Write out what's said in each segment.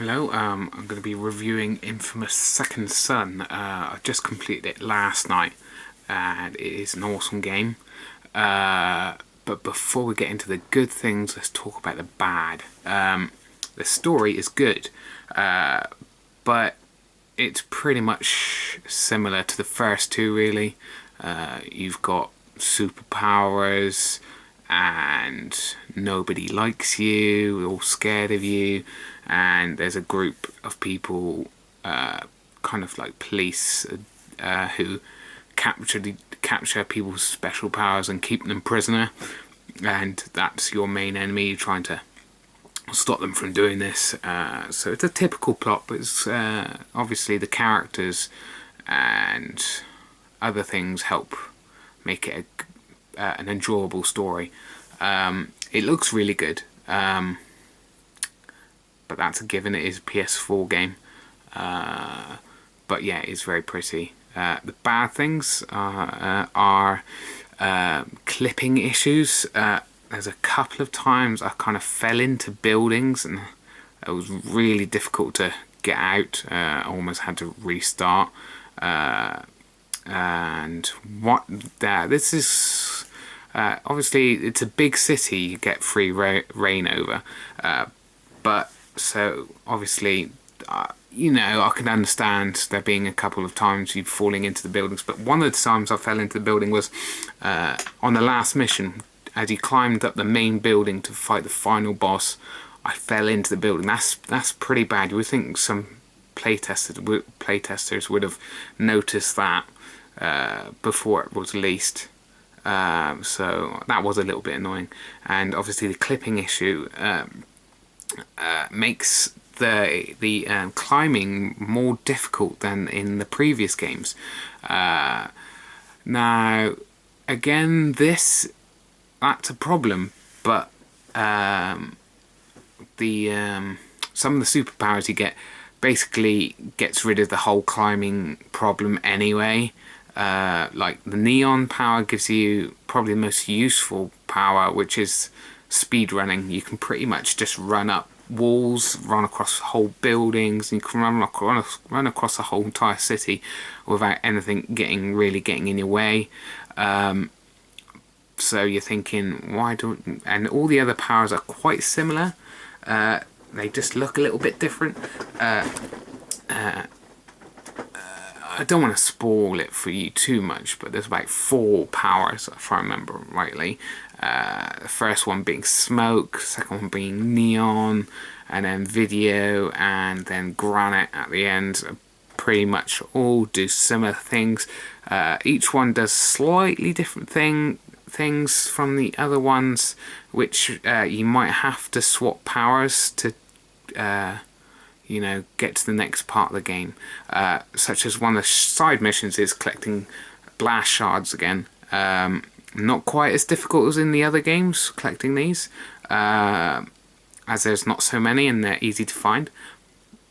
Hello, I'm going to be reviewing Infamous Second Son. I just completed it last night, and it is an awesome game. But before we get into the good things, let's talk about the bad. The story is good, but it's pretty much similar to the first two, really. You've got superpowers, and nobody likes you, we're all scared of you, and there's a group of people, kind of like police, who capture people's special powers and keep them prisoner, and that's your main enemy. You're trying to stop them from doing this. So it's a typical plot, but it's obviously the characters and other things help make it an enjoyable story. It looks really good, but that's a given. It is a PS4 game, but yeah, it's very pretty. The bad things are clipping issues. There's a couple of times I kind of fell into buildings, and it was really difficult to get out. I almost had to restart. And this is obviously it's a big city. You get free rain over, but so obviously I can understand there being a couple of times you falling into the buildings. But one of the times I fell into the building was on the last mission. As you climbed up the main building to fight the final boss, I fell into the building. That's pretty bad. You would think some playtesters would have noticed that before it was released. So that was a little bit annoying. And obviously the clipping issue makes the climbing more difficult than in the previous games. Now, again, that's a problem, but some of the superpowers you get basically gets rid of the whole climbing problem anyway. Like the neon power gives you probably the most useful power, which is speed running. You can pretty much just run up walls, run across whole buildings, and you can run across the whole entire city without anything getting in your way. So you're thinking, why don't... And all the other powers are quite similar. They just look a little bit different. I don't want to spoil it for you too much, but there's about 4 powers, if I remember rightly. The first one being smoke, second one being neon, and then video, and then granite at the end. Pretty much all do similar things. Each one does slightly different things from the other ones, which you might have to swap powers to get to the next part of the game, such as one of the side missions is collecting blast shards again. Not quite as difficult as in the other games collecting these, as there's not so many and they're easy to find,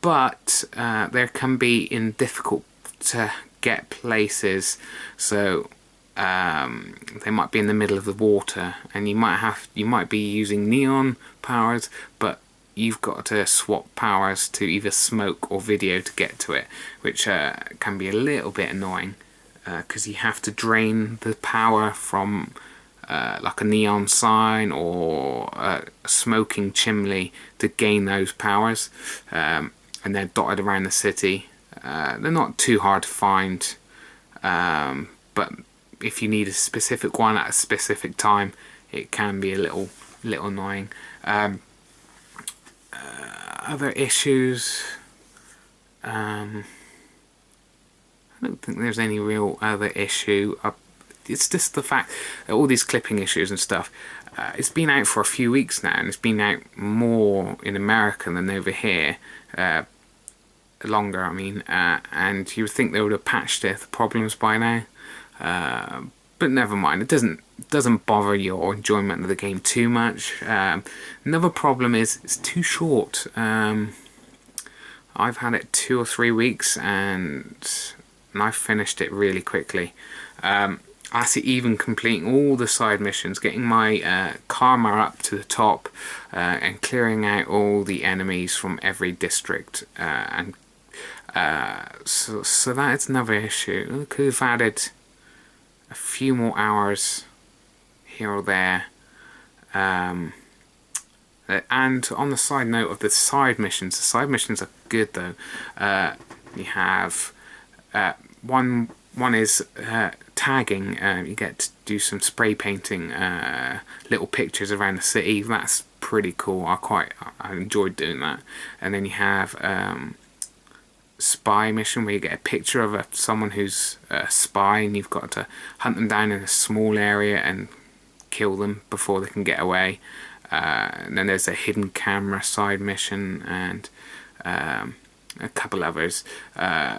but there can be in difficult to get places. So they might be in the middle of the water, and you might be using neon powers, but you've got to swap powers to either smoke or video to get to it, which can be a little bit annoying, because you have to drain the power from like a neon sign or a smoking chimney to gain those powers, and they're dotted around the city. They're not too hard to find, but if you need a specific one at a specific time, it can be a little annoying. Other issues, I don't think there's any real other issue. It's just the fact that all these clipping issues and stuff, it's been out for a few weeks now, and it's been out more in America than over here, longer I mean, and you would think they would have patched the problems by now. But never mind, it doesn't bother your enjoyment of the game too much. Another problem is it's too short. I've had it 2 or 3 weeks, and I finished it really quickly. That's it, even completing all the side missions, getting my karma up to the top, and clearing out all the enemies from every district. So that is another issue. Could have added a few more hours here or there. And on the side note of the side missions are good though. You have one is tagging. You get to do some spray painting little pictures around the city. That's pretty cool. I enjoyed doing that. And then you have spy mission where you get a picture of someone who's a spy, and you've got to hunt them down in a small area and kill them before they can get away. And then there's a hidden camera side mission and a couple others. I've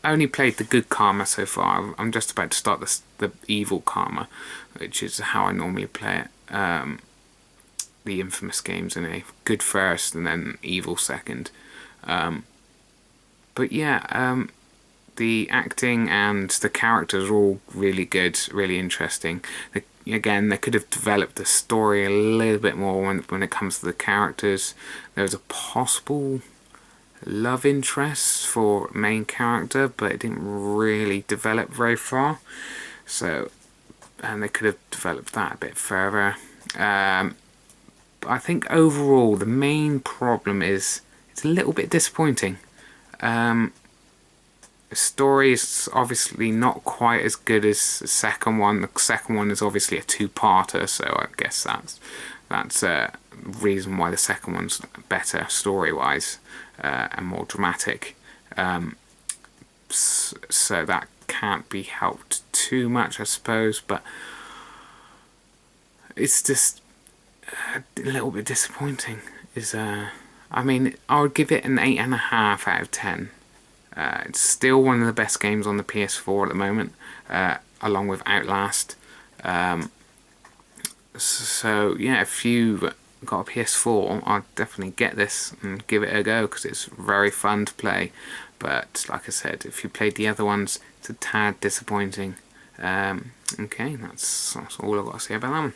only played the good karma so far. I'm just about to start the evil karma, which is how I normally play it. The Infamous games, in a good first and then evil second. But yeah, the acting and the characters are all really good, really interesting. Again, they could have developed the story a little bit more when it comes to the characters. There's a possible love interest for main character, but it didn't really develop very far. And they could have developed that a bit further. But I think overall the main problem is it's a little bit disappointing. The story is obviously not quite as good as the second one. The second one is obviously a two-parter, so I guess that's a reason why the second one's better story-wise and more dramatic. So that can't be helped too much, I suppose, but it's just a little bit disappointing. I would give it an 8.5 out of 10. It's still one of the best games on the PS4 at the moment, along with Outlast. So yeah, if you got a PS4, I'd definitely get this and give it a go because it's very fun to play. But like I said, if you played the other ones, it's a tad disappointing. Okay, that's all I've got to say about that one.